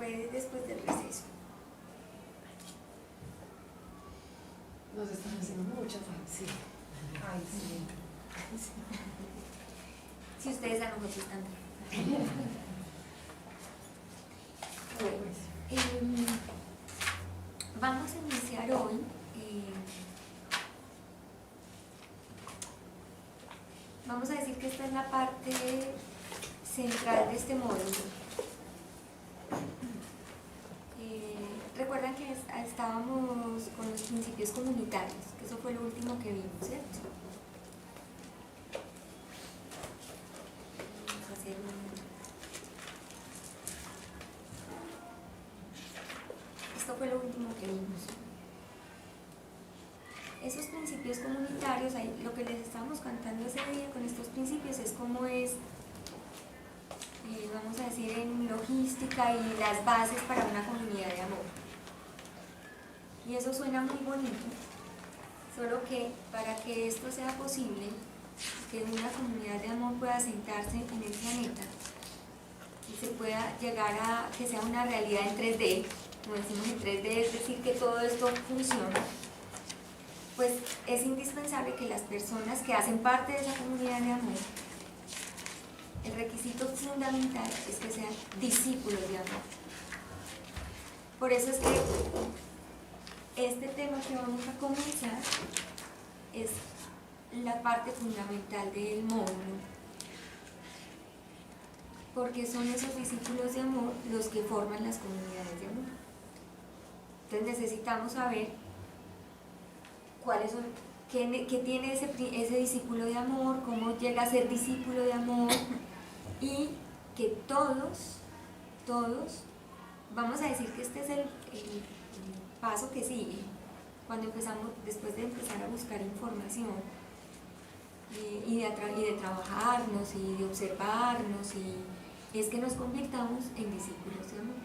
fue después del receso. Nos están haciendo mucha falta. Sí. Ay, sí. Si ustedes a nosotros también. Vamos a iniciar hoy vamos a decir que esta es la parte central de este módulo. Recuerdan que estábamos con los principios comunitarios, que eso fue lo último que vimos, ¿cierto? Vamos a hacer Esto fue lo último que vimos. Esos principios comunitarios, lo que les estábamos contando ese día con estos principios es cómo es, vamos a decir, en logística y las bases para una comunidad de amor. Y eso suena muy bonito, solo que para que esto sea posible, que una comunidad de amor pueda sentarse en el planeta y se pueda llegar a que sea una realidad en 3D, como decimos en 3D, es decir, que todo esto funciona, pues es indispensable que las personas que hacen parte de esa comunidad de amor, el requisito fundamental es que sean discípulos de amor. Por eso es que este tema que vamos a comenzar es la parte fundamental del módulo, porque son esos discípulos de amor los que forman las comunidades de amor. Entonces necesitamos saber cuáles son, qué tiene ese discípulo de amor, cómo llega a ser discípulo de amor, y que todos, vamos a decir que este es el paso que sigue, cuando empezamos, después de empezar a buscar información y de trabajarnos y de observarnos, y es que nos convirtamos en discípulos de amor.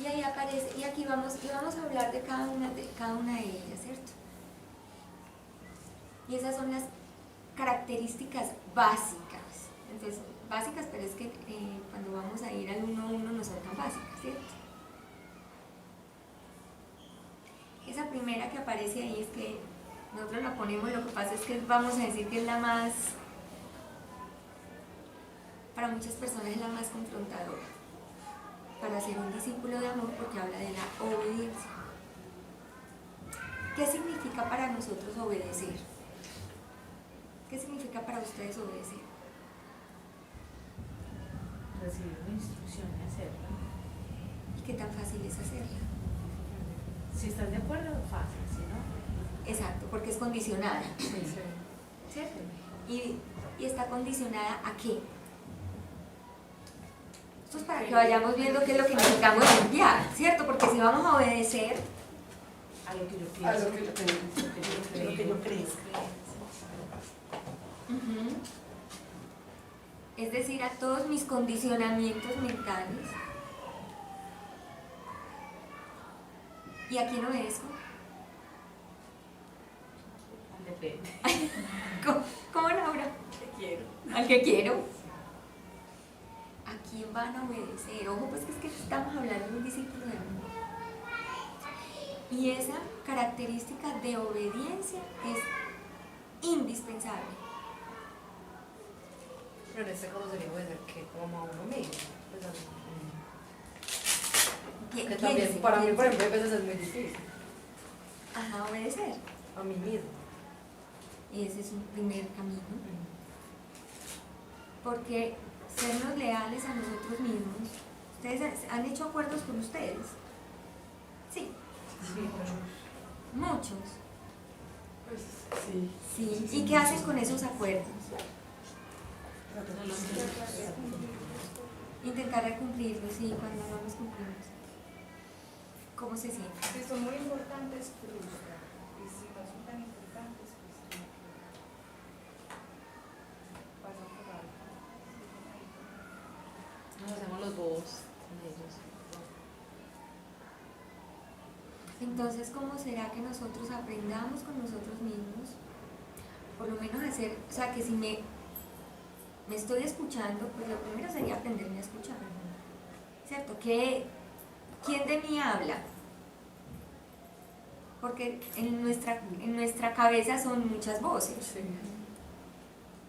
Y ahí aparece, y aquí vamos a hablar de cada una de ellas, ¿cierto? Y esas son las características básicas. Entonces, básicas, pero es que cuando vamos a ir al 1 a 1 no son tan básicas, ¿cierto? Esa primera que aparece ahí es que nosotros la ponemos, lo que pasa es que vamos a decir que es la más, para muchas personas es la más confrontadora para ser un discípulo de amor, porque habla de la obediencia. ¿Qué significa para nosotros obedecer? ¿Qué significa para ustedes obedecer? Recibir una instrucción y hacerla. ¿Y qué tan fácil es hacerla? Si estás de acuerdo, fácil, si no. Exacto, porque es condicionada. Sí. ¿Cierto? ¿Y está condicionada a qué? Esto es para que vayamos viendo qué es lo que necesitamos enviar, ¿cierto? Porque si vamos a obedecer A lo que yo pienso. A lo que yo creo. Lo que yo creo. es decir, a todos mis condicionamientos mentales. ¿Y a quién obedezco? Depende. ¿Cómo, Laura? Te quiero. Al que quiero. ¿A quién van a obedecer? Ojo, pues que es que estamos hablando de un discípulo de amor. Y esa característica de obediencia es indispensable. Pero en este caso sería obedecer que como a uno mismo. Pues que también, para mí, por ejemplo, a veces es muy difícil. Ajá, obedecer. A mí mismo. Y ese es un primer camino. Porque sernos leales a nosotros mismos. ¿Ustedes han hecho acuerdos con ustedes? Sí. Sí, Muchos. pues sí. Sí. ¿Y qué hacen con esos acuerdos? Intentar cumplirlos, sí, cuando no los cumplimos. ¿Cómo se siente? Si son muy importantes, frustra. Y si no son tan importantes, pues como que pasan por algo. Nos hacemos los bobos con ellos. Entonces, ¿cómo será que nosotros aprendamos con nosotros mismos? Por lo menos hacer, o sea, que si me me estoy escuchando, pues lo primero sería aprenderme a escuchar, ¿cierto? ¿Quién de mí habla? Porque en nuestra cabeza son muchas voces. Sí.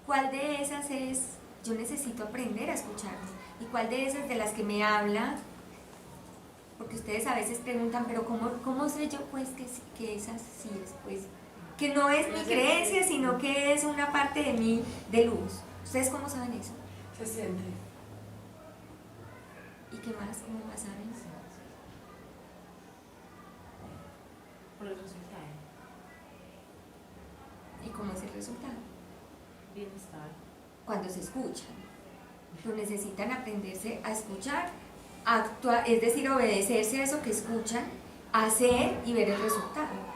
¿Cuál de esas es, yo necesito aprender a escucharme? ¿Y cuál de esas de las que me habla? Porque ustedes a veces preguntan, pero ¿cómo sé yo pues que esas sí es? Pues que no es mi creencia, sino que es una parte de mí de luz. ¿Ustedes cómo saben eso? Se siente. ¿Y qué más? ¿Cómo más saben? Por el resultado. ¿Y cómo es el resultado? Bienestar. Cuando se escuchan. Pero necesitan aprenderse a escuchar, actuar, es decir, obedecerse a eso que escuchan, hacer y ver el resultado.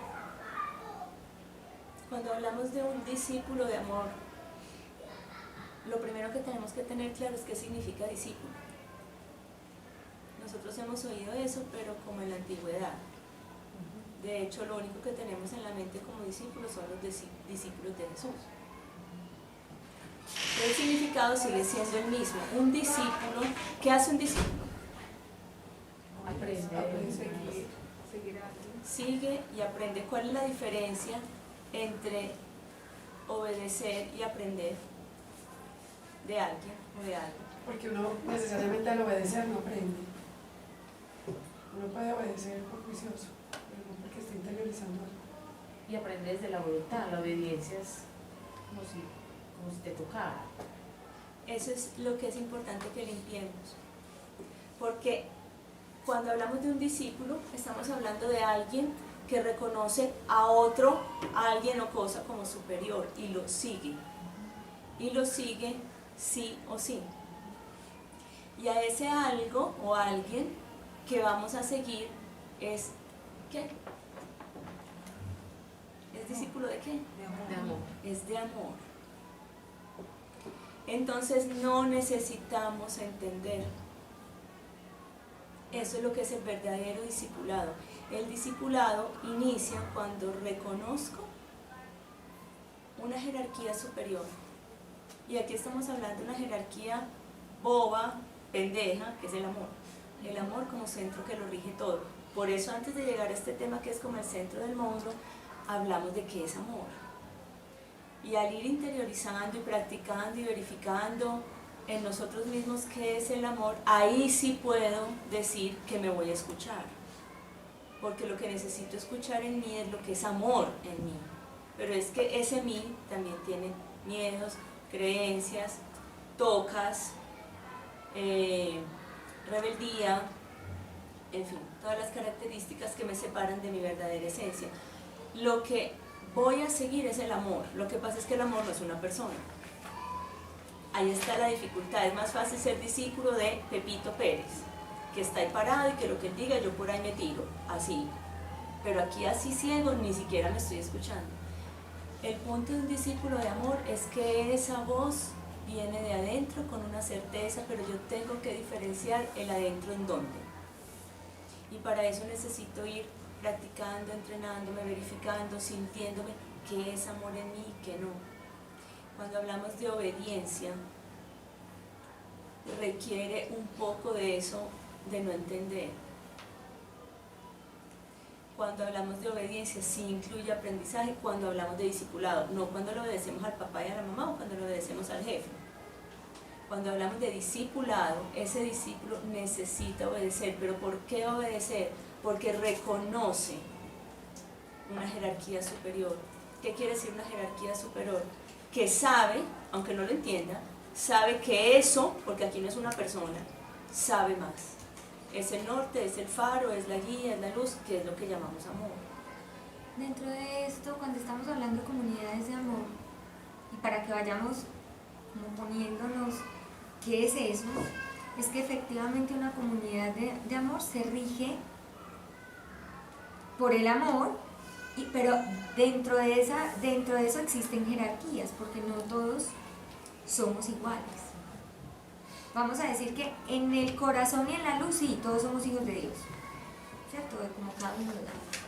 Cuando hablamos de un discípulo de amor, lo primero que tenemos que tener claro es qué significa discípulo. Nosotros hemos oído eso, pero como en la antigüedad. De hecho, lo único que tenemos en la mente como discípulos son los discípulos de Jesús. Pero el significado sigue siendo el mismo. Un discípulo, ¿qué hace un discípulo? Aprende. Seguir a alguien. Sigue y aprende. ¿Cuál es la diferencia entre obedecer y aprender de alguien o de algo? Porque uno necesariamente al obedecer no aprende. Uno puede obedecer por juicioso, pero no porque esté interiorizando algo. Y aprendes de la voluntad. La obediencia es como si te tocara. Eso es lo que es importante que limpiemos. Porque cuando hablamos de un discípulo, estamos hablando de alguien que reconoce a otro, a alguien o cosa como superior y lo sigue. Y lo sigue sí o sí. Y a ese algo o alguien que vamos a seguir es ¿qué? ¿Es discípulo de qué? De amor. Es de amor. Entonces no necesitamos entender. Eso es lo que es el verdadero discipulado. El discipulado inicia cuando reconozco una jerarquía superior. Y aquí estamos hablando de una jerarquía boba, pendeja, que es el amor. El amor como centro que lo rige todo. Por eso antes de llegar a este tema que es como el centro del monstruo, hablamos de qué es amor. Y al ir interiorizando y practicando y verificando en nosotros mismos qué es el amor, ahí sí puedo decir que me voy a escuchar. Porque lo que necesito escuchar en mí es lo que es amor en mí. Pero es que ese mí también tiene miedos, creencias, tocas, rebeldía, en fin, todas las características que me separan de mi verdadera esencia. Lo que voy a seguir es el amor. Lo que pasa es que el amor no es una persona. Ahí está la dificultad. Es más fácil ser discípulo de Pepito Pérez, que está ahí parado y que lo que él diga yo por ahí me tiro, así. Pero aquí así ciego ni siquiera me estoy escuchando. El punto de un discípulo de amor es que esa voz viene de adentro con una certeza, pero yo tengo que diferenciar el adentro en dónde. Y para eso necesito ir practicando, entrenándome, verificando, sintiéndome qué es amor en mí y qué no. Cuando hablamos de obediencia, requiere un poco de eso de no entender. Cuando hablamos de obediencia, sí incluye aprendizaje cuando hablamos de discipulado, no cuando le obedecemos al papá y a la mamá o cuando le obedecemos al jefe. Cuando hablamos de discipulado, ese discípulo necesita obedecer. ¿Pero por qué obedecer? Porque reconoce una jerarquía superior. ¿Qué quiere decir una jerarquía superior? Que sabe, aunque no lo entienda, sabe que eso, porque aquí no es una persona, sabe más. Es el norte, es el faro, es la guía, es la luz, que es lo que llamamos amor. Dentro de esto, cuando estamos hablando de comunidades de amor, y para que vayamos como poniéndonos qué es eso, es que efectivamente una comunidad de amor se rige por el amor, pero dentro de eso existen jerarquías, porque no todos somos iguales. Vamos a decir que en el corazón y en la luz sí, todos somos hijos de Dios, ¿cierto? Como cada uno de nosotros.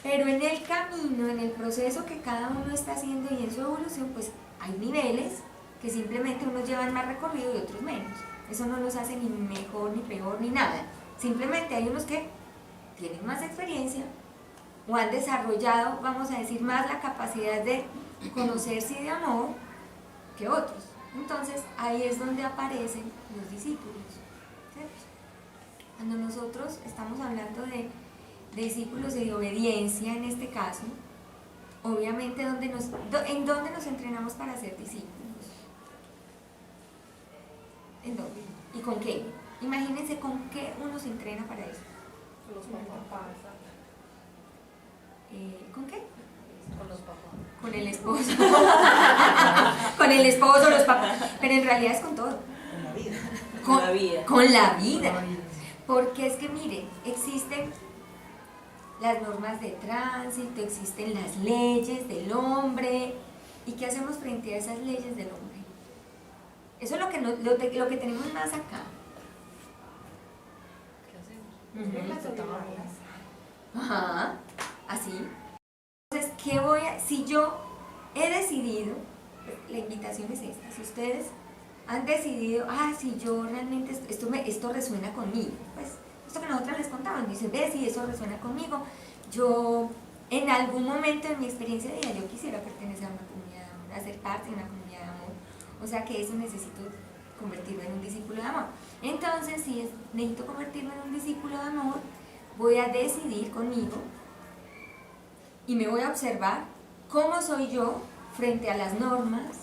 Pero en el camino, en el proceso que cada uno está haciendo y en su evolución, pues hay niveles que simplemente unos llevan más recorrido y otros menos. Eso no los hace ni mejor, ni peor, ni nada. Simplemente hay unos que tienen más experiencia o han desarrollado, vamos a decir, más la capacidad de conocerse y de amor que otros. Entonces ahí es donde aparecen los discípulos, ¿cierto? Cuando nosotros estamos hablando de discípulos y de obediencia en este caso, obviamente ¿en dónde nos entrenamos para ser discípulos? ¿En dónde? ¿Y con qué? Imagínense con qué uno se entrena para eso. Los papás. ¿Con qué? Con los papás. Con el esposo. Con el esposo, los papás. Pero en realidad es con todo. Con la vida. Con la vida. Con la vida. Porque es que miren, existen las normas de tránsito, existen las leyes del hombre. ¿Y qué hacemos frente a esas leyes del hombre? Eso es lo que tenemos más acá. ¿Qué hacemos? Respetarlas. Ajá, así. Entonces, ¿qué voy a...? Si yo he decidido, la invitación es esta, si ustedes han decidido, si yo realmente, esto resuena conmigo, pues, esto que nosotros les contaban, dicen, ve, si eso resuena conmigo, yo en algún momento de mi experiencia de vida, yo quisiera pertenecer a una comunidad de amor, a ser parte de una comunidad de amor, o sea que eso necesito convertirme en un discípulo de amor. Entonces, si necesito convertirme en un discípulo de amor, voy a decidir conmigo y me voy a observar cómo soy yo frente a las normas,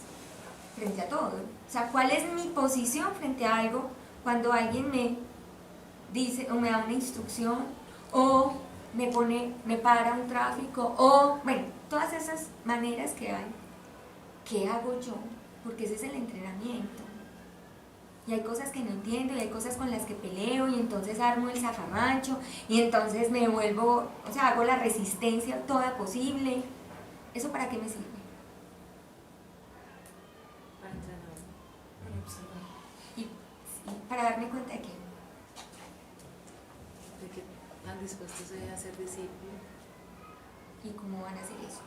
frente a todo. O sea, cuál es mi posición frente a algo cuando alguien me dice o me da una instrucción o me para un tráfico o, bueno, todas esas maneras que hay. ¿Qué hago yo? Porque ese es el entrenamiento. Y hay cosas que no entiendo y hay cosas con las que peleo y entonces armo el zafarrancho y entonces me vuelvo, o sea, hago la resistencia toda posible. ¿Eso para qué me sirve? Para entrenar. Y para darme cuenta de que De que están dispuestos a ser discípulos. ¿y cómo van a hacer eso?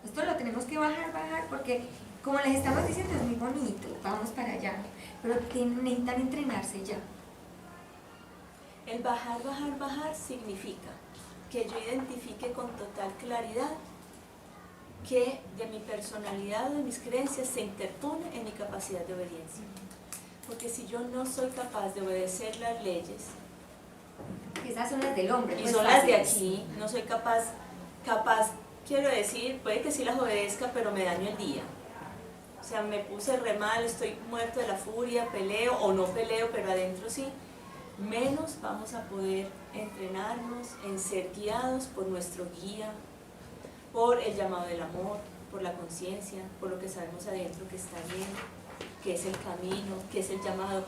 Esto lo tenemos que bajar, porque como les estamos diciendo es muy bonito, vamos para allá, pero necesitan entrenarse ya. El bajar significa que yo identifique con total claridad que de mi personalidad o de mis creencias se interpone en mi capacidad de obediencia. Porque si yo no soy capaz de obedecer las leyes, Esas son las del hombre. y pues son las de fáciles. aquí, no soy capaz, quiero decir, puede que sí las obedezca, pero me daño el día. O sea, me puse re mal, estoy muerto de la furia, peleo o no peleo, pero adentro sí. Menos vamos a poder entrenarnos en ser guiados por nuestro guía, por el llamado del amor, por la conciencia, por lo que sabemos adentro que está bien, que es el camino, que es el llamado.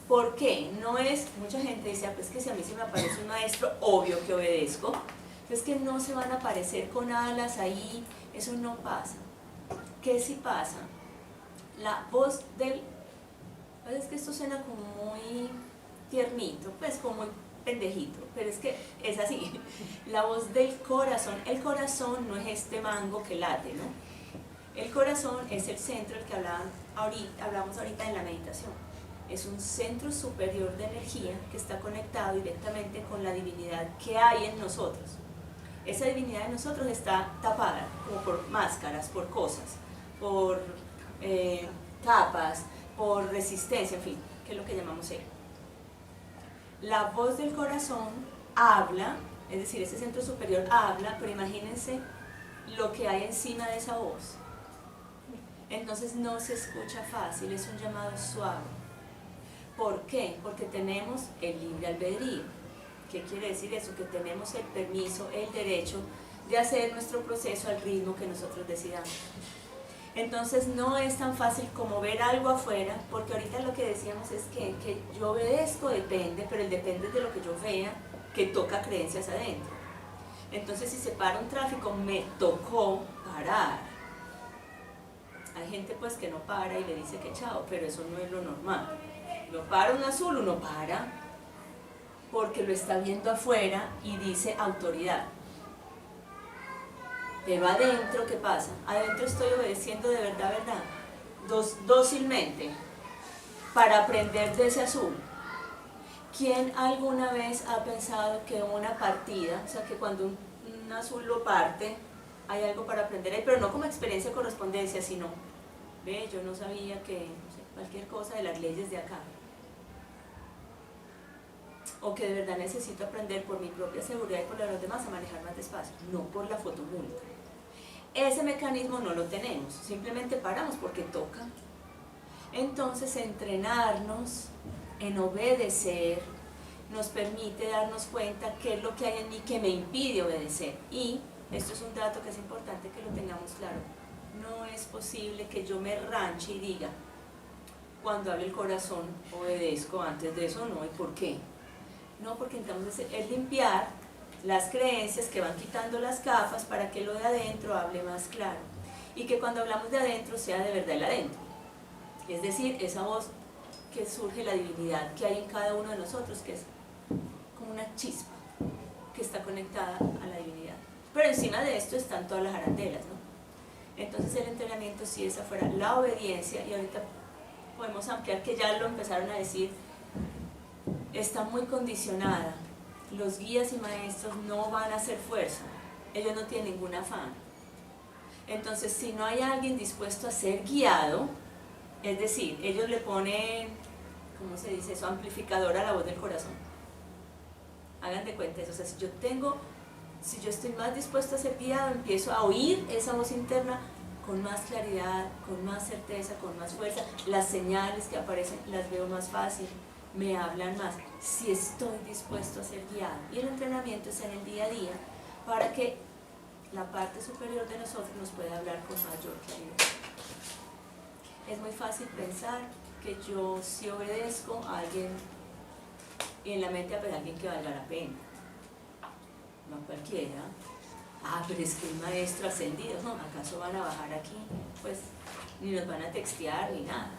¿Por qué? No es, mucha gente dice, pues que si a mí se me aparece un maestro, obvio que obedezco. Es que no se van a aparecer con alas ahí, eso no pasa. ¿Qué sí pasa? La voz del... Es que esto suena como muy tiernito, pues como muy pendejito, pero es que es así. La voz del corazón, el corazón no es este mango que late, ¿no? El corazón es el centro del que hablamos ahorita en la meditación. Es un centro superior de energía que está conectado directamente con la divinidad que hay en nosotros. Esa divinidad en nosotros está tapada como por máscaras, por cosas, por capas, por resistencia, en fin, que es lo que llamamos ego. La voz del corazón habla, es decir, ese centro superior habla, pero imagínense lo que hay encima de esa voz. Entonces no se escucha fácil, es un llamado suave. ¿Por qué? Porque tenemos el libre albedrío. ¿Qué quiere decir eso? Que tenemos el permiso, el derecho de hacer nuestro proceso al ritmo que nosotros decidamos. Entonces no es tan fácil como ver algo afuera, porque ahorita lo que decíamos es que yo obedezco depende, pero el depende es de lo que yo vea, que toca creencias adentro. Entonces si se para un tráfico, me tocó parar. Hay gente pues que no para y le dice que chao, pero eso no es lo normal. Lo para un azul, uno para porque lo está viendo afuera y dice autoridad. Pero adentro, ¿qué pasa? Adentro estoy obedeciendo de verdad, ¿verdad? dócilmente para aprender de ese azul. ¿Quién alguna vez ha pensado que una partida, o sea, que cuando un azul lo parte, hay algo para aprender ahí, pero no como experiencia de correspondencia, sino, ve, yo no sabía que, no sé, cualquier cosa de las leyes de acá, o que de verdad necesito aprender por mi propia seguridad y por la de los demás a manejar más despacio, no por la fotomulta. Ese mecanismo no lo tenemos, simplemente paramos porque toca. Entonces entrenarnos en obedecer nos permite darnos cuenta qué es lo que hay en mí que me impide obedecer. Y esto es un dato que es importante que lo tengamos claro. No es posible que yo me ranche y diga, cuando hable el corazón obedezco, antes de eso no. ¿Y por qué? No, porque entonces es limpiar las creencias que van quitando las gafas para que lo de adentro hable más claro. Y que cuando hablamos de adentro sea de verdad el adentro. Es decir, esa voz que surge, la divinidad que hay en cada uno de nosotros, que es como una chispa que está conectada a la divinidad. Pero encima de esto están todas las arandelas, ¿no? Entonces el entrenamiento, si esa fuera la obediencia, y ahorita podemos ampliar que ya lo empezaron a decir, está muy condicionada. Los guías y maestros no van a hacer fuerza, ellos no tienen ningún afán. Entonces, si no hay alguien dispuesto a ser guiado, es decir, ellos le ponen, ¿cómo se dice eso?, amplificador a la voz del corazón. Hagan de cuenta eso, o sea, si yo estoy más dispuesto a ser guiado, empiezo a oír esa voz interna con más claridad, con más certeza, con más fuerza. Las señales que aparecen las veo más fácil, me hablan más, si estoy dispuesto a ser guiado. Y el entrenamiento es en el día a día para que la parte superior de nosotros nos pueda hablar con mayor claridad. Es muy fácil pensar que yo si obedezco a alguien, y en la mente a alguien que valga la pena, no cualquiera. Ah, pero es que un maestro ascendido, ¿no? ¿Acaso van a bajar aquí? Pues ni nos van a textear ni nada.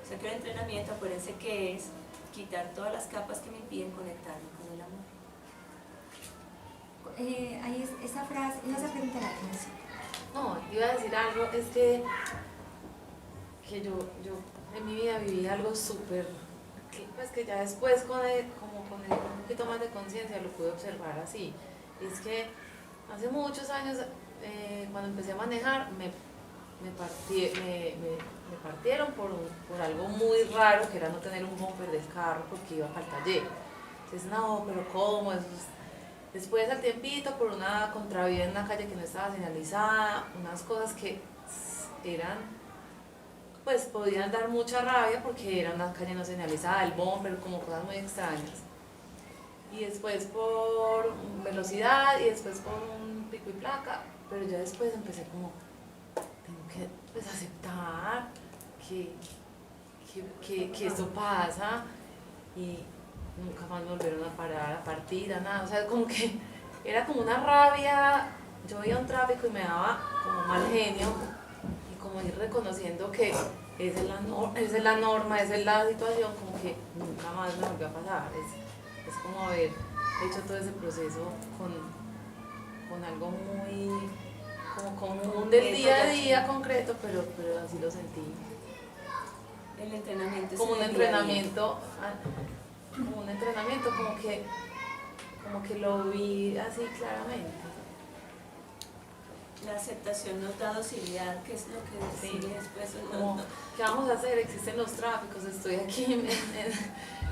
O sea que el entrenamiento, acuérdense que es quitar todas las capas que me impiden conectarme con el amor. Ahí es esa frase, ibas a preguntar algo. No, iba a decir algo, es que yo en mi vida viví algo súper, pues que ya después con un poquito más de conciencia lo pude observar así. Es que hace muchos años, cuando empecé a manejar, me partieron por algo muy raro, que era no tener un bumper del carro porque iba para el taller. Entonces, no, pero ¿cómo? Después al tiempito, por una contravía en una calle que no estaba señalizada, unas cosas que eran, pues podían dar mucha rabia porque era una calle no señalizada, el bumper, como cosas muy extrañas. Y después por velocidad y después por un pico y placa, pero ya después empecé como, tengo que pues, aceptar que esto pasa, y nunca más me volvieron a parar, a partir, a nada. O sea, como que era como una rabia, yo veía un tráfico y me daba como mal genio, y como ir reconociendo que esa es la norma, esa es la situación, como que nunca más me volvió a pasar. Es como haber hecho todo ese proceso con algo muy como común del día a día concreto, pero así lo sentí. El entrenamiento es Como un en el día a día. entrenamiento, como que lo vi así claramente. La aceptación nos da docilidad, que es lo que Sí. sigue después. Como, ¿qué vamos a hacer? Existen los tráficos, estoy aquí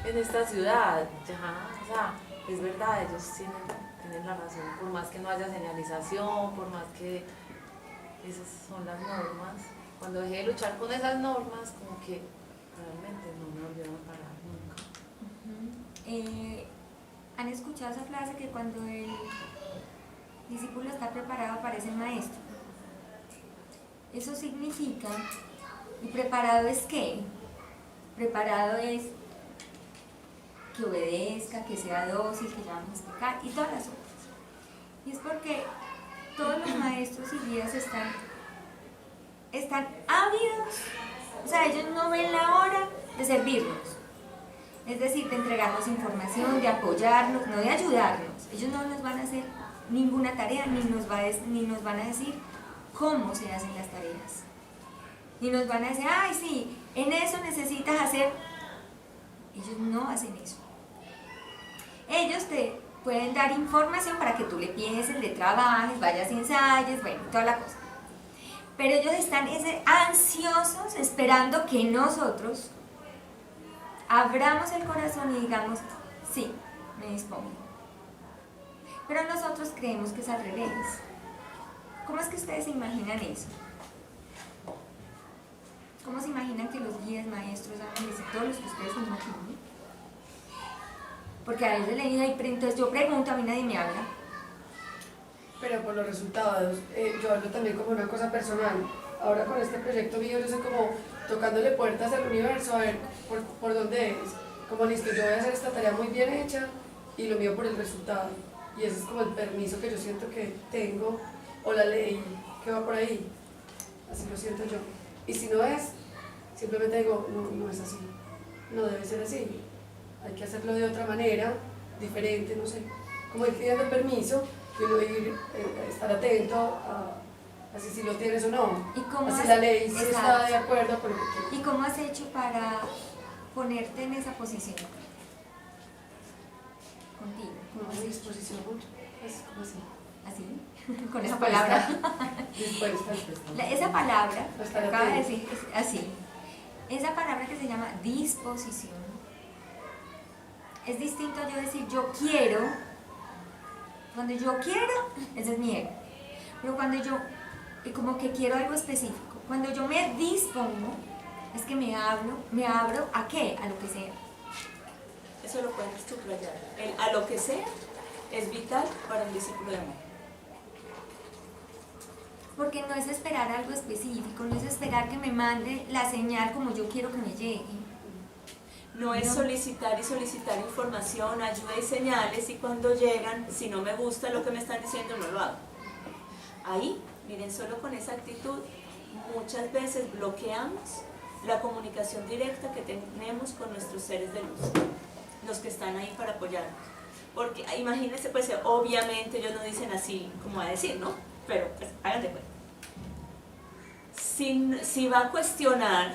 en esta ciudad, ya, o sea, es verdad, ellos tienen la razón, por más que no haya señalización, por más que esas son las normas. Cuando dejé de luchar con esas normas, como que realmente no me volvieron a parar nunca. ¿Han escuchado esa frase que cuando el discípulo está preparado aparece el maestro? Eso significa, ¿y preparado es qué? Preparado es que obedezca, que sea dócil, que ya vamos a explicar, y todas las otras. Y es porque todos los maestros y guías están ávidos, o sea, ellos no ven la hora de servirnos. Es decir, de entregarnos información, de apoyarnos, no de ayudarnos. Ellos no nos van a hacer ninguna tarea, ni nos van a decir cómo se hacen las tareas. Y nos van a decir, ay, sí, en eso necesitas hacer. Ellos no hacen eso. Ellos te pueden dar información para que tú le pienses, le trabajes, vayas y ensayes, bueno, toda la cosa. Pero ellos están ansiosos esperando que nosotros abramos el corazón y digamos, sí, me dispongo. Pero nosotros creemos que es al revés. ¿Cómo es que ustedes se imaginan eso? ¿Cómo se imaginan que los guías, maestros, ángeles y todos los que ustedes se imaginan? Porque a veces le digo, entonces yo pregunto, a mí nadie me habla. Pero por los resultados, yo hablo también como una cosa personal. Ahora con este proyecto mío yo soy como tocándole puertas al universo a ver por dónde es. Como listo, yo voy a hacer esta tarea muy bien hecha y lo mío por el resultado. Y ese es como el permiso que yo siento que tengo o la ley que va por ahí. Así lo siento yo. Y si no es, simplemente digo, no es así. No debe ser así. Hay que hacerlo de otra manera, diferente, no sé. Como ir pidiendo permiso y uno ir, estar atento a si lo tienes o no. ¿Y cómo así has- la ley sí Exacto. está de acuerdo con lo que quieres. ¿Y cómo has hecho para ponerte en esa posición? Contigo. Como a disposición, pues como así. ¿Así? Con esa Dispuesta. palabra. Dispuesta. Esa palabra, que Estar acaba de atento. decir, es así. Esa palabra que se llama disposición. Es distinto a yo decir yo quiero. Cuando yo quiero, ese es mi ego. Pero cuando yo, como que quiero algo específico. Cuando yo me dispongo, es que me abro ¿a qué? A lo que sea. Eso lo puedes subrayar. El a lo que sea es vital para un discípulo de amor. Porque no es esperar algo específico, no es esperar que me mande la señal como yo quiero que me llegue. No es No. solicitar y solicitar información, ayuda y señales, y cuando llegan, si no me gusta lo que me están diciendo, no lo hago. Ahí, miren, solo con esa actitud, muchas veces bloqueamos la comunicación directa que tenemos con nuestros seres de luz, los que están ahí para apoyarnos. Porque imagínense, pues obviamente ellos no dicen así como a decir, ¿no? Pero pues hagan de cuenta. Si va a cuestionar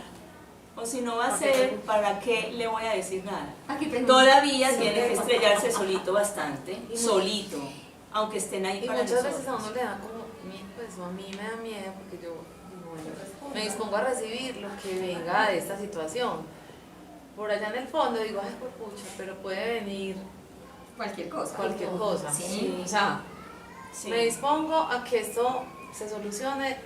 o si no va a hacer, ¿para qué le voy a decir nada? Aquí pregunto. Todavía Sí, tiene que tema. estrellarse solito bastante, Y solito, aunque estén ahí Y para muchas nosotros. veces a uno le da como, pues a mí me da miedo porque yo digo, bueno, me dispongo a recibir lo que venga de esta situación. Por allá en el fondo digo, ay, por pucha, pero puede venir Cualquier cosa. cualquier cosa. Sí. O sea, Sí. me dispongo a que esto se solucione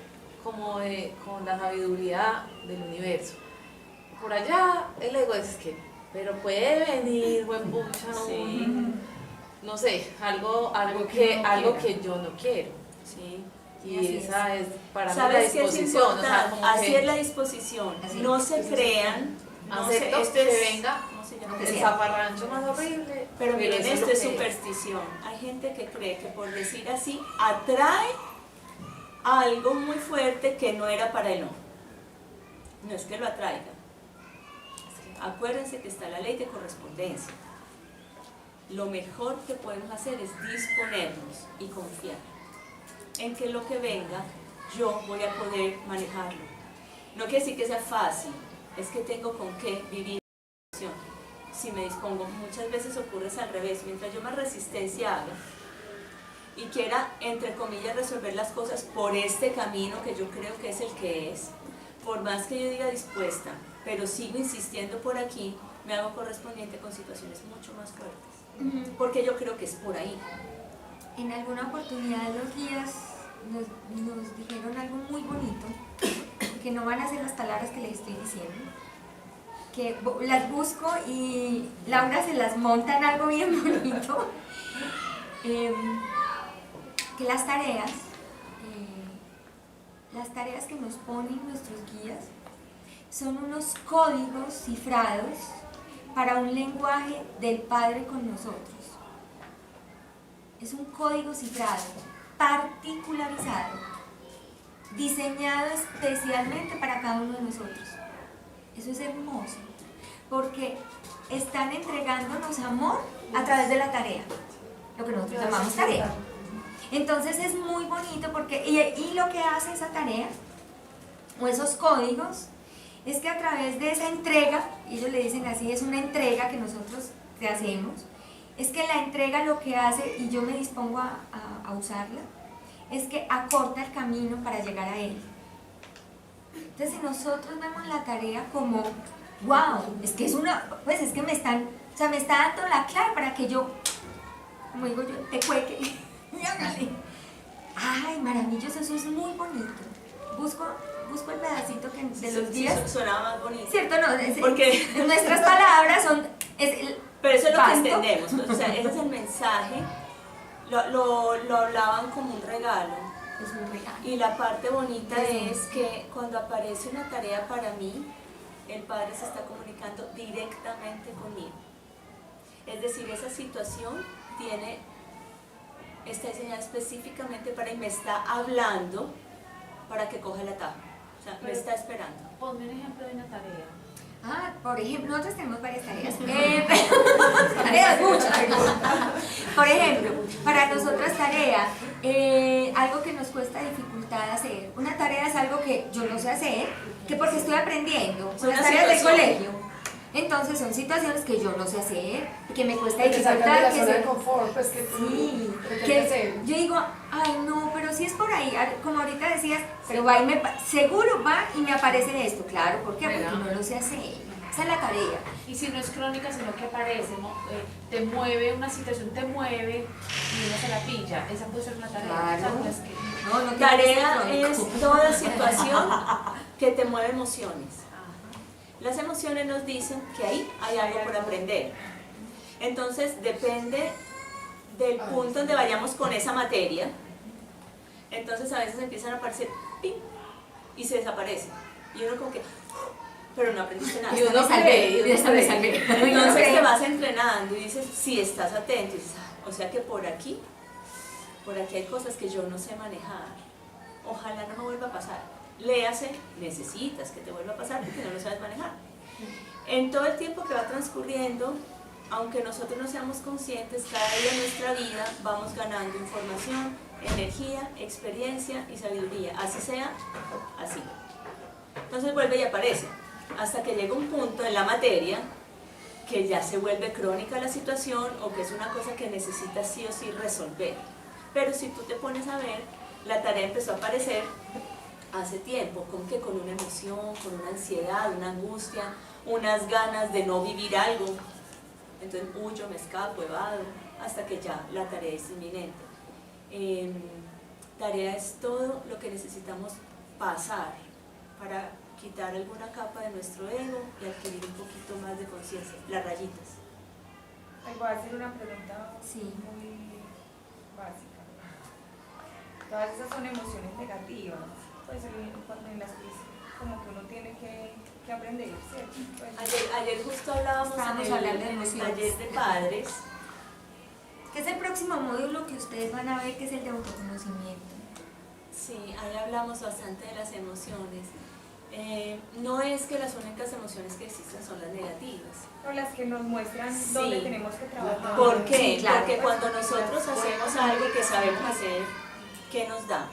como con la sabiduría del universo. Por allá el ego es que, pero puede venir, buen pucha, Sí. no sé, algo Algo que que, no algo quiera. que yo no quiero. Sí. Y Así esa es para mí la ¿Sabes qué es disposición, o sea, importante? como Así que es la disposición. Así. No se crean, no sé, acepto esto que es, venga ¿cómo se llama? Lo que el sea. zafarrancho más horrible. Pero miren, eso esto lo es que superstición. Hay gente que cree que por decir así atrae algo muy fuerte que no era para el hombre. No es que lo atraiga. Acuérdense que está la ley de correspondencia. Lo mejor que podemos hacer es disponernos y confiar en que lo que venga yo voy a poder manejarlo. No quiere decir que sea fácil, es que tengo con qué vivir la situación. Si me dispongo, muchas veces ocurre al revés. Mientras yo más resistencia haga y quiera, entre comillas, resolver las cosas por este camino que yo creo que es el que es, por más que yo diga dispuesta, pero sigo insistiendo por aquí, me hago correspondiente con situaciones mucho más fuertes, porque yo creo que es por ahí. En alguna oportunidad los guías nos dijeron algo muy bonito, que no van a ser las palabras que les estoy diciendo, que las busco y Laura se las monta en algo bien bonito, que las tareas que nos ponen nuestros guías son unos códigos cifrados para un lenguaje del Padre con nosotros. Es un código cifrado, particularizado, diseñado especialmente para cada uno de nosotros. Eso es hermoso, porque están entregándonos amor a través de la tarea, lo que nosotros llamamos tarea. Entonces es muy bonito porque, y lo que hace esa tarea o esos códigos, es que a través de esa entrega, ellos le dicen así, es una entrega que nosotros te hacemos, es que la entrega lo que hace, y yo me dispongo a usarla, es que acorta el camino para llegar a él. Entonces, si nosotros vemos la tarea como, wow, es que es una, pues es que me está dando la clave para que yo, como digo yo, te cueque y hágale. Ay, maravilloso, eso es muy bonito. Busco el pedacito que de los días. Sí, sonaba más bonito. ¿Cierto? No, Porque nuestras palabras son. pero eso es lo pasto. que entendemos, pues, o sea, ese es el mensaje. Lo hablaban como un regalo. Es un regalo. Y la parte bonita Sí. es que cuando aparece una tarea para mí, el Padre se está comunicando directamente conmigo. Es decir, esa situación está diseñada específicamente para y me está hablando para que coja el atajo. O sea, me está esperando. Ponme un ejemplo de una tarea. Por ejemplo, nosotros tenemos varias tareas. Tareas muchas. Por ejemplo, para nosotros tarea, algo que nos cuesta dificultad hacer. Una tarea es algo que yo no sé hacer, que porque estoy aprendiendo. Son las Una tareas del situación. colegio. Entonces son situaciones que yo no sé hacer, que me cuesta Que te sacan de dificultad. la que zona se- de confort, pues que Sí, que hay que que hacer. yo digo, ay no, pero si es por ahí, como ahorita decías, pero va y seguro va y me aparece esto, claro, ¿por qué? Porque no lo sé hacer, esa es la tarea. Y si no es crónica, sino que aparece, te mueve, una situación te mueve y uno se la pilla. Esa puede ser una tarea. Claro. O sea, no es que- No, no tiene que Tarea ser crónico. es toda situación que te mueve emociones. Las emociones nos dicen que ahí hay algo por aprender. Entonces depende del punto donde vayamos con esa materia. Entonces a veces empiezan a aparecer ¡pim! Y se desaparece. Y uno como que, pero no aprendiste nada. Y uno Me salvé, cree, y uno esta me cree. salvé. Entonces te vas entrenando y dices, si estás atento, y dices, o sea que por aquí hay cosas que yo no sé manejar. Ojalá no me vuelva a pasar. Léase, necesitas que te vuelva a pasar porque no lo sabes manejar. En todo el tiempo que va transcurriendo, aunque nosotros no seamos conscientes, cada día en nuestra vida vamos ganando información, energía, experiencia y sabiduría. Así sea, así. Entonces vuelve y aparece, hasta que llega un punto en la materia que ya se vuelve crónica la situación o que es una cosa que necesitas sí o sí resolver. Pero si tú te pones a ver, la tarea empezó a aparecer hace tiempo, como que con una emoción, con una ansiedad, una angustia, unas ganas de no vivir algo. Entonces huyo, me escapo, evado, hasta que ya la tarea es inminente. Tarea es todo lo que necesitamos pasar para quitar alguna capa de nuestro ego y adquirir un poquito más de conciencia, las rayitas. Ay, voy a hacer una pregunta Sí. muy básica. Todas esas son emociones negativas, pues en las que como que uno tiene que aprender, ¿cierto? Pues, Ayer justo hablábamos Estábamos en hablando de el emociones. taller de padres. Que es el próximo módulo que ustedes van a ver, que es el de autoconocimiento. Sí, ahí hablamos bastante de las emociones. No es que las únicas emociones que existen son las negativas. o las que nos muestran Sí. dónde tenemos que trabajar. ¿Por qué? Sí, claro. Porque cuando nosotros hacemos algo que sabemos hacer, ¿qué nos da?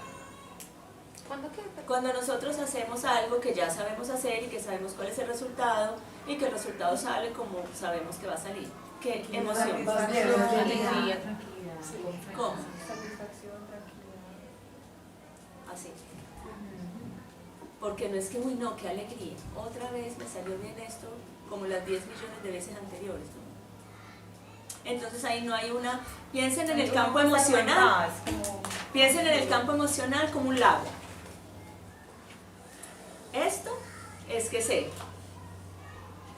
¿Cuándo qué? Cuando nosotros hacemos algo que ya sabemos hacer y que sabemos cuál es el resultado y que el resultado sale como sabemos que va a salir. ¿Qué emoción? Vas bien, Alegría, tranquilidad. ¿Cómo? Satisfacción, tranquilidad. Así. Porque no es que, uy, no, qué alegría. Otra vez me salió bien esto como las 10 millones de veces anteriores, ¿no? Entonces ahí no hay una... Piensen en el campo emocional. Piensen en el campo emocional como un lago. Esto es que sé.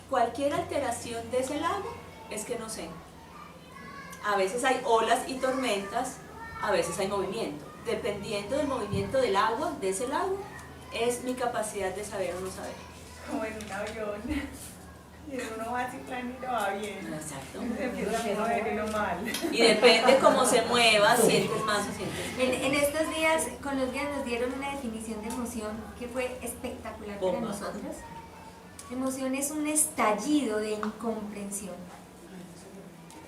Cualquier alteración de ese lago es que no sé. A veces hay olas y tormentas, a veces hay movimiento. Dependiendo del movimiento del agua, de ese lago, es mi capacidad de saber o no saber. Como en un avión. Y uno va así planito, va bien. Exacto. Se empieza a mover y lo mal. Y depende cómo se mueva, sientes más o sientes menos. En estos días, con los días nos dieron una definición de emoción que fue espectacular para Bomba. nosotros. Emoción es un estallido de incomprensión.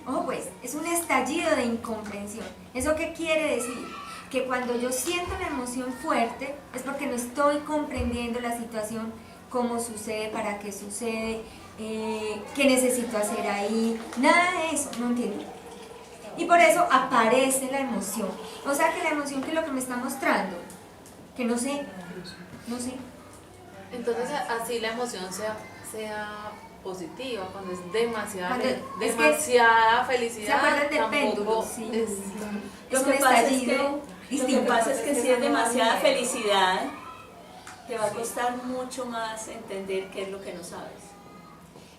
Ojo pues, es un estallido de incomprensión. ¿Eso qué quiere decir? que cuando yo siento la emoción fuerte es porque no estoy comprendiendo la situación, cómo sucede, para qué sucede, qué necesito hacer ahí, nada de eso, no entiendo. Y por eso aparece la emoción. O sea que la emoción, que es lo que me está mostrando, que no sé. Entonces así la emoción sea positiva, cuando es demasiada, Cuando- es que- demasiada felicidad. ¿Se acuerdan del péndulo? tampoco Sí. es- Es Lo un que pasa es estallido Lo que distinto. pasa es que si es demasiada felicidad, te va a costar mucho más entender qué es lo que no sabes.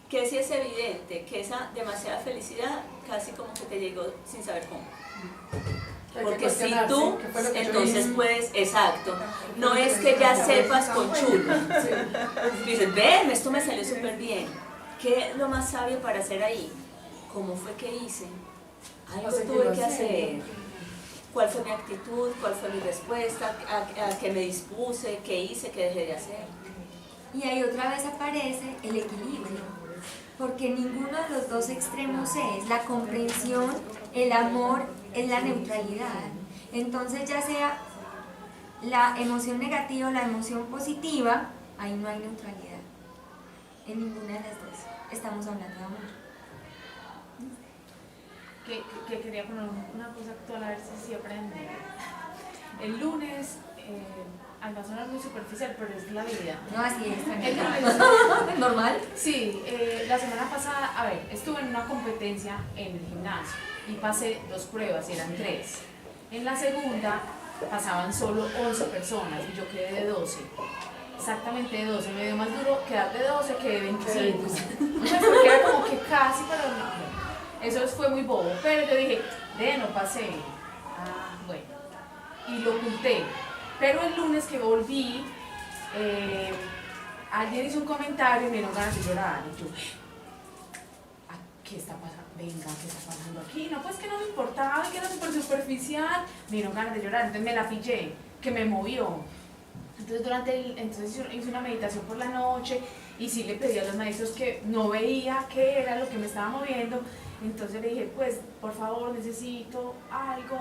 Que si es evidente que esa demasiada felicidad casi como que te llegó sin saber cómo. Hay que Porque si cuestionarse, tú, ¿qué fue lo que yo entonces hice? puedes, exacto, no es que ya sepas con chulo. Sí. Dices, ven, esto me salió súper bien. ¿Qué es lo más sabio para hacer ahí? ¿Cómo fue que hice? Algo tuve que hacer. ¿Cuál fue mi actitud? ¿Cuál fue mi respuesta? ¿A qué me dispuse? ¿Qué hice? ¿Qué dejé de hacer? Y ahí otra vez aparece el equilibrio, porque ninguno de los dos extremos es la comprensión, el amor, es la neutralidad. Entonces ya sea la emoción negativa o la emoción positiva, ahí no hay neutralidad. En ninguna de las dos estamos hablando de amor. Que quería poner una cosa actual a ver si aprende. El lunes, va a sonar muy superficial, pero es la vida. No, así es, El tranquila. lunes, Normal. sí, la semana pasada, a ver, estuve en una competencia en el gimnasio y pasé 2 pruebas, y eran 3. En la segunda pasaban solo 11 personas y yo quedé de 12. Exactamente de 12, me dio más duro quedar de 12 que de 25. Pues porque era como que casi, pero no. Eso fue muy bobo, pero yo dije, no pasé. Ah, bueno. Y lo oculté. Pero el lunes que volví, alguien hizo un comentario y me dieron ganas de llorar. Y yo, ¿qué está pasando? Venga, ¿qué está pasando aquí? No, pues que no me importaba, que era súper superficial. Me dieron ganas de llorar, entonces me la pillé, que me movió. Entonces hice una meditación por la noche y sí le pedí a los maestros que no veía qué era lo que me estaba moviendo. Entonces le dije, pues, por favor, necesito algo,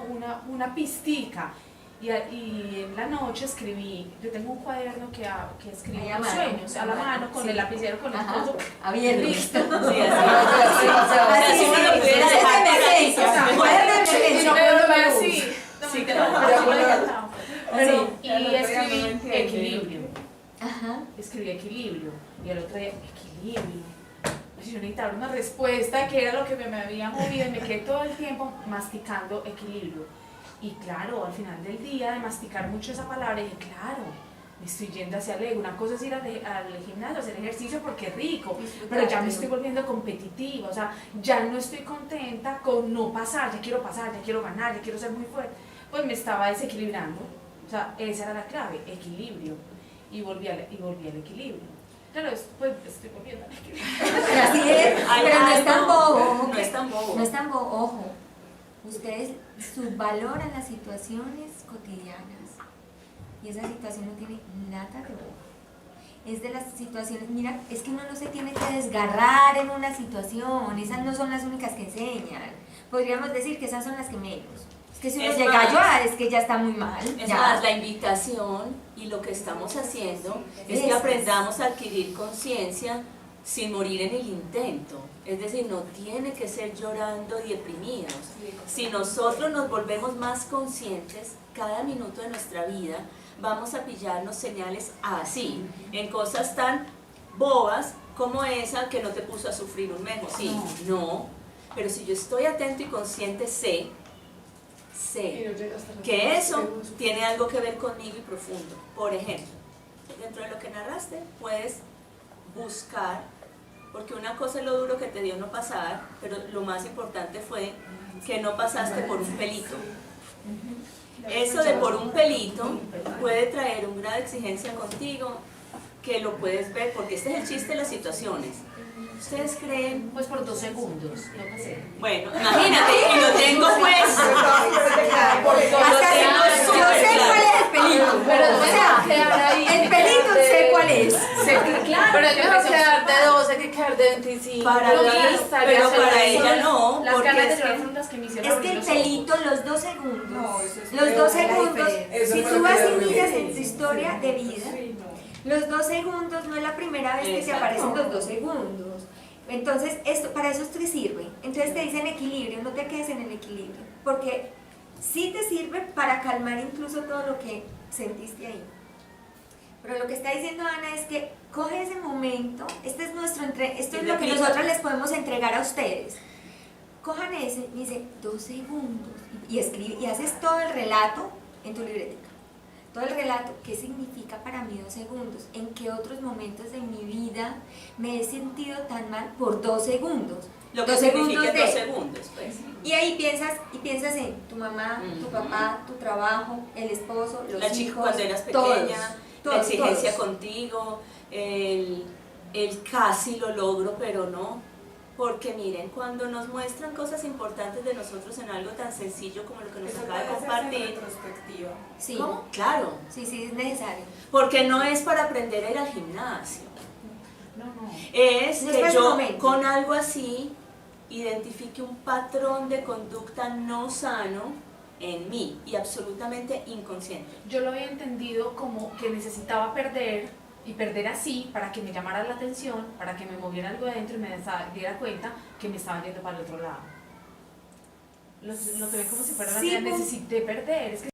una pistica. Y en la noche escribí, yo tengo un cuaderno que escribo Ahí a los mano, sueños, a la mano, con sí. el lapicero, con el Ajá, coso, abierto. listo. Sí, así. Así si uno lo sí, pudiera esa dejar es la pegadito, emergencia, mejor. cuaderno de Sí, emergencia. pero no me así. Sí, Pero claro. me encantaba. Sí. Y escribí equilibrio. Ajá. Escribí equilibrio. Y el otro día, equilibrio. Pues yo necesitaba una respuesta de qué era lo que me había movido y me quedé todo el tiempo masticando equilibrio. Y claro, al final del día, de masticar mucho esa palabra, dije, claro, me estoy yendo hacia el ego. Una cosa es ir al gimnasio, hacer ejercicio porque es rico, pero ya me estoy volviendo competitiva, o sea, ya no estoy contenta con no pasar, ya quiero ganar, ya quiero ser muy fuerte. Pues me estaba desequilibrando, o sea, esa era la clave, equilibrio, y volví al equilibrio. Claro, pues estoy volviendo al equilibrio. Pero así es, pero no es tan bobo. No es tan bobo. No es tan bobo, ojo. Ustedes subvaloran las situaciones cotidianas y esa situación no tiene nada de bobo. Es de las situaciones, mira, es que uno no se tiene que desgarrar en una situación, esas no son las únicas que enseñan. Podríamos decir que esas son las que menos. Es que si uno Es llega más, a llorar es que ya está muy mal. Es ya. más, la invitación y lo que estamos haciendo es que Eso. aprendamos a adquirir conciencia sin morir en el intento. Es decir, no tiene que ser llorando y deprimidos. Si nosotros nos volvemos más conscientes, cada minuto de nuestra vida vamos a pillarnos señales así, en cosas tan bobas como esa que no te puso a sufrir un mes. Sí, no, pero si yo estoy atento y consciente, sé que eso tiene algo que ver conmigo y profundo. Por ejemplo, dentro de lo que narraste, puedes buscar, porque una cosa es lo duro que te dio no pasar, pero lo más importante fue que no pasaste por un pelito. Eso de por un pelito puede traer un grado de exigencia contigo que lo puedes ver, porque este es el chiste de las situaciones. ¿Ustedes creen? Pues por 2 segundos, no pasé. Bueno, imagínate, y lo tengo pues. Hasta yo sé cuál es el pelito. Pero O sea, el pelito sé cuál es. Claro, Pero yo no quedar de 12, hay que quedar de 25. Para no, mí, estaría pero para feliz. ella no, Las porque ganas de es llorar que fueron las que me hicieron Es que abrir el los ojos. pelito, los 2 segundos, No, eso es los 2 peor, la segundos, Eso si fue tú lo que vas yo y vi. miras en tu historia de vida, Sí, no. los 2 segundos no es la primera vez que te Exacto. aparecen los 2 segundos. Entonces, para eso te sirve. Entonces te dicen equilibrio, no te quedes en el equilibrio, porque sí te sirve para calmar incluso todo lo que sentiste ahí. Pero lo que está diciendo Ana es que coge ese momento, este es esto es lo que nosotros les podemos entregar a ustedes. Cojan ese y dice 2 segundos y escribe y haces todo el relato en tu libretica. Todo el relato, ¿qué significa para mí 2 segundos? ¿En qué otros momentos de mi vida me he sentido tan mal por 2 segundos? lo que 2 significa segundos 2 de... segundos, pues. Y ahí piensas en tu mamá, tu papá, tu trabajo, el esposo, los La hijos, chica cuando eras todos, pequeña, la todos, exigencia todos. contigo, el casi lo logro, pero no. Porque miren, cuando nos muestran cosas importantes de nosotros en algo tan sencillo como lo que nos Eso acaba de puede hacerse en compartir, retrospectiva. Sí, ¿cómo? Claro, sí, es necesario. porque no es para aprender a ir al gimnasio, No, no. es No es que para ese yo momento. con algo así identifique un patrón de conducta no sano en mí y absolutamente inconsciente. Yo lo había entendido como que necesitaba perder y perder así para que me llamara la atención, para que me moviera algo adentro y me diera cuenta que me estaba yendo para el otro lado. Lo que ven como si fuera una Sí, necesité perder, es que